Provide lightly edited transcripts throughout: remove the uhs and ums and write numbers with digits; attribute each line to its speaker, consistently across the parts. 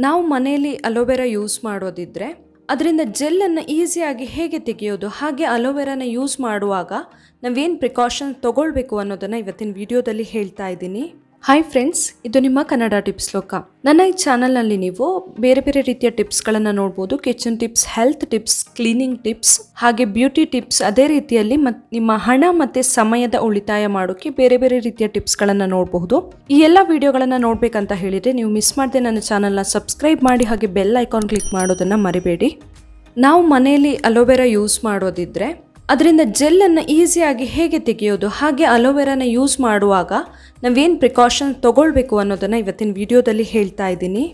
Speaker 1: ನಾವು ಮನೆಯಲ್ಲಿ aloe vera use ಮಾಡೋದಿದ್ರೆ ಅದರಿಂದ ಜೆಲ್ಲನ್ನು ಈಸಿಯಾಗಿ ಹೇಗೆ ತೆಗೆಯೋದು, ಹಾಗೆ ಅಲೋವೆರಾನ ಯೂಸ್ ಮಾಡುವಾಗ ನಾವೇನು ಪ್ರಿಕಾಷನ್ ತೊಗೊಳ್ಬೇಕು ಅನ್ನೋದನ್ನು ಇವತ್ತಿನ ವಿಡಿಯೋದಲ್ಲಿ ಹೇಳ್ತಾ ಇದ್ದೀನಿ. ಹಾಯ್ ಫ್ರೆಂಡ್ಸ್, ಇದು ನಿಮ್ಮ ಕನ್ನಡ ಟಿಪ್ಸ್ ಲೋಕ. ನನ್ನ ಈ ಚಾನಲ್ನಲ್ಲಿ ನೀವು ಬೇರೆ ಬೇರೆ ರೀತಿಯ ಟಿಪ್ಸ್ಗಳನ್ನು ನೋಡ್ಬೋದು. Kitchen tips, health tips, cleaning tips, ಹಾಗೆ ಬ್ಯೂಟಿ ಟಿಪ್ಸ್. ಅದೇ ರೀತಿಯಲ್ಲಿ ನಿಮ್ಮ ಹಣ ಮತ್ತು ಸಮಯದ ಉಳಿತಾಯ ಮಾಡೋಕ್ಕೆ ಬೇರೆ ಬೇರೆ ರೀತಿಯ ಟಿಪ್ಸ್ಗಳನ್ನು ನೋಡಬಹುದು. ಈ ಎಲ್ಲ ವಿಡಿಯೋಗಳನ್ನು ನೋಡಬೇಕಂತ ಹೇಳಿದರೆ ನೀವು ಮಿಸ್ ಮಾಡದೆ ನನ್ನ ಚಾನಲ್ನ ಸಬ್ಸ್ಕ್ರೈಬ್ ಮಾಡಿ ಹಾಗೆ ಬೆಲ್ ಐಕಾನ್ ಕ್ಲಿಕ್ ಮಾಡೋದನ್ನು ಮರಿಬೇಡಿ. ನಾವು ಮನೆಯಲ್ಲಿ ಅಲೋವೆರಾ ಯೂಸ್ ಮಾಡೋದಿದ್ರೆ ಅದರಿಂದ ಜೆಲ್ಲನ್ನು ಈಸಿಯಾಗಿ ಹೇಗೆ ತೆಗೆಯೋದು, ಹಾಗೆ ಅಲೋವೆರಾನ ಯೂಸ್ ಮಾಡುವಾಗ ನಾವೇನು ಪ್ರಿಕಾಷನ್ ತೊಗೊಳ್ಬೇಕು ಅನ್ನೋದನ್ನು ಇವತ್ತಿನ ವಿಡಿಯೋದಲ್ಲಿ ಹೇಳ್ತಾ ಇದ್ದೀನಿ.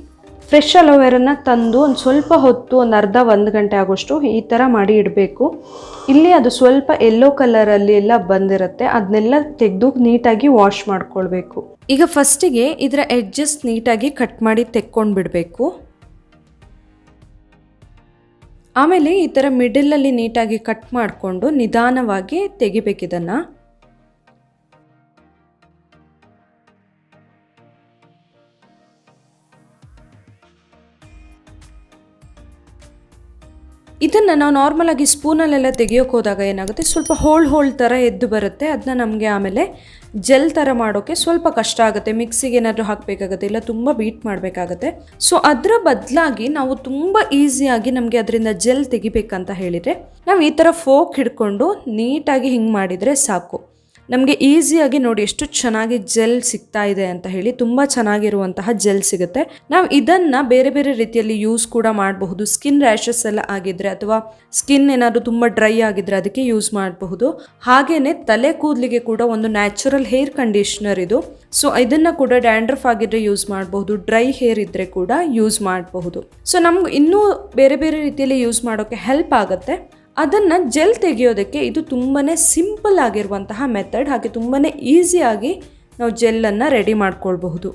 Speaker 1: ಫ್ರೆಶ್ ಅಲೋವೆರಾನ ತಂದು ಒಂದು ಸ್ವಲ್ಪ ಹೊತ್ತು, ಒಂದು ಗಂಟೆ ಆಗೋಷ್ಟು ಈ ಥರ ಮಾಡಿ ಇಡಬೇಕು. ಇಲ್ಲಿ ಅದು ಸ್ವಲ್ಪ ಯೆಲ್ಲೋ ಕಲರಲ್ಲಿ ಎಲ್ಲ ಬಂದಿರುತ್ತೆ, ಅದನ್ನೆಲ್ಲ ತೆಗೆದು ನೀಟಾಗಿ ವಾಶ್ ಮಾಡ್ಕೊಳ್ಬೇಕು. ಈಗ ಫಸ್ಟಿಗೆ ಇದರ ಎಡ್ಜಸ್ ನೀಟಾಗಿ ಕಟ್ ಮಾಡಿ ತೆಕ್ಕೊಂಡು ಬಿಡಬೇಕು. ಆಮೇಲೆ ಈ ಥರ ಮಿಡಲಲ್ಲಿ ನೀಟಾಗಿ ಕಟ್ ಮಾಡಿಕೊಂಡು ನಿಧಾನವಾಗಿ ತೆಗಿಬೇಕಿದನ್ನು. ಇದನ್ನು ನಾವು ನಾರ್ಮಲಾಗಿ ಸ್ಪೂನಲ್ಲೆಲ್ಲ ತೆಗಿಯೋಕೆ ಹೋದಾಗ ಏನಾಗುತ್ತೆ, ಸ್ವಲ್ಪ ಹೋಳ್ ಥರ ಎದ್ದು ಬರುತ್ತೆ. ಅದನ್ನ ನಮಗೆ ಆಮೇಲೆ ಜೆಲ್ ಥರ ಮಾಡೋಕ್ಕೆ ಸ್ವಲ್ಪ ಕಷ್ಟ ಆಗುತ್ತೆ. ಮಿಕ್ಸಿಗೆ ಏನಾದರೂ ಹಾಕಬೇಕಾಗುತ್ತೆ, ಇಲ್ಲ ತುಂಬ ಬೀಟ್ ಮಾಡಬೇಕಾಗತ್ತೆ. ಸೊ ಅದರ ಬದಲಾಗಿ ನಾವು ತುಂಬ ಈಸಿಯಾಗಿ ನಮಗೆ ಅದರಿಂದ ಜೆಲ್ ತೆಗಿಬೇಕಂತ ಹೇಳಿದರೆ ನಾವು ಈ ಥರ ಫೋಕ್ ಹಿಡ್ಕೊಂಡು ನೀಟಾಗಿ ಹಿಂಗೆ ಮಾಡಿದರೆ ಸಾಕು. ನಮಗೆ ಈಸಿಯಾಗಿ ನೋಡಿ ಎಷ್ಟು ಚೆನ್ನಾಗಿ ಜೆಲ್ ಸಿಗ್ತಾ ಇದೆ ಅಂತ ಹೇಳಿ, ತುಂಬ ಚೆನ್ನಾಗಿರುವಂತಹ ಜೆಲ್ ಸಿಗುತ್ತೆ. ನಾವು ಇದನ್ನು ಬೇರೆ ಬೇರೆ ರೀತಿಯಲ್ಲಿ ಯೂಸ್ ಕೂಡ ಮಾಡಬಹುದು. ಸ್ಕಿನ್ ರ್ಯಾಷಸ್ ಎಲ್ಲ ಆಗಿದ್ರೆ ಅಥವಾ ಸ್ಕಿನ್ ಏನಾದರೂ ತುಂಬ ಡ್ರೈ ಆಗಿದ್ರೆ ಅದಕ್ಕೆ ಯೂಸ್ ಮಾಡಬಹುದು. ಹಾಗೆಯೇ ತಲೆ ಕೂದಲಿಗೆ ಕೂಡ ಒಂದು ನ್ಯಾಚುರಲ್ ಹೇರ್ ಕಂಡೀಷ್ನರ್ ಇದು. ಸೊ ಇದನ್ನು ಕೂಡ ಡ್ಯಾಂಡ್ರಫ್ ಆಗಿದ್ರೆ ಯೂಸ್ ಮಾಡಬಹುದು, ಡ್ರೈ ಹೇರ್ ಇದ್ದರೆ ಕೂಡ ಯೂಸ್ ಮಾಡಬಹುದು. ಸೊ ನಮ್ಗೆ ಇನ್ನೂ ಬೇರೆ ಬೇರೆ ರೀತಿಯಲ್ಲಿ ಯೂಸ್ ಮಾಡೋಕ್ಕೆ ಹೆಲ್ಪ್ ಆಗುತ್ತೆ. ಅದನ್ನು ಜೆಲ್ ತೆಗೆಯೋದಕ್ಕೆ ಇದು ತುಂಬಾ ಸಿಂಪಲ್ ಆಗಿರುವಂತಹ ಮೆಥಡ್, ಹಾಗೆ ತುಂಬಾ ಈಸಿಯಾಗಿ ನಾವು ಜೆಲ್ಲನ್ನು ರೆಡಿ ಮಾಡ್ಕೊಳ್ಬಹುದು.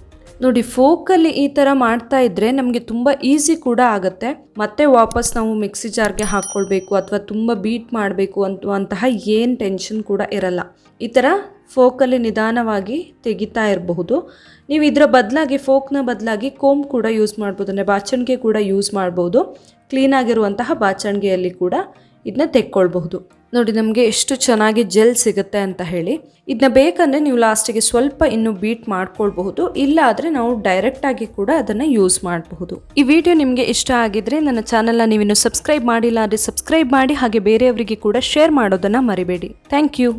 Speaker 1: ನೋಡಿ, ಫೋಕಲ್ಲಿ ಈ ಥರ ಮಾಡ್ತಾ ಇದ್ದರೆ ನಮಗೆ ತುಂಬ ಈಸಿ ಕೂಡ ಆಗುತ್ತೆ. ಮತ್ತೆ ವಾಪಸ್ ನಾವು ಮಿಕ್ಸಿ ಜಾರ್ಗೆ ಹಾಕ್ಕೊಳ್ಬೇಕು ಅಥವಾ ತುಂಬ ಬೀಟ್ ಮಾಡಬೇಕು ಅನ್ನುವಂತಹ ಏನು ಟೆನ್ಷನ್ ಕೂಡ ಇರಲ್ಲ. ಈ ಥರ ಫೋಕಲ್ಲಿ ನಿಧಾನವಾಗಿ ತೆಗಿತಾ ಇರಬಹುದು. ನೀವು ಇದರ ಬದಲಾಗಿ, ಫೋಕ್ನ ಬದಲಾಗಿ ಕೋಮ್ ಕೂಡ ಯೂಸ್ ಮಾಡ್ಬೋದು, ಅಂದರೆ ಬಾಚಣಿಗೆ ಕೂಡ ಯೂಸ್ ಮಾಡ್ಬೋದು. ಕ್ಲೀನಾಗಿರುವಂತಹ ಬಾಚಣಿಗೆಯಲ್ಲಿ ಕೂಡ ಇದನ್ನ ತೆಕ್ಕೊಳ್ಬಹುದು. ನೋಡಿ ನಮಗೆ ಎಷ್ಟು ಚೆನ್ನಾಗಿ ಜೆಲ್ ಸಿಗುತ್ತೆ ಅಂತ ಹೇಳಿ. ಇದನ್ನ ಬೇಕಂದರೆ ನೀವು ಲಾಸ್ಟಿಗೆ ಸ್ವಲ್ಪ ಇನ್ನೂ ಬೀಟ್ ಮಾಡ್ಕೊಳ್ಬಹುದು, ಇಲ್ಲ ಆದರೆ ನಾವು ಡೈರೆಕ್ಟಾಗಿ ಕೂಡ ಅದನ್ನು ಯೂಸ್ ಮಾಡಬಹುದು. ಈ ವಿಡಿಯೋ ನಿಮಗೆ ಇಷ್ಟ ಆಗಿದ್ರೆ ನನ್ನ ಚಾನಲ್ನ ನೀವಿನ್ನೂ ಸಬ್ಸ್ಕ್ರೈಬ್ ಮಾಡಿಲ್ಲ ಅಂದರೆ ಸಬ್ಸ್ಕ್ರೈಬ್ ಮಾಡಿ, ಹಾಗೆ ಬೇರೆಯವರಿಗೆ ಕೂಡ ಶೇರ್ ಮಾಡೋದನ್ನು ಮರಿಬೇಡಿ. Thank you.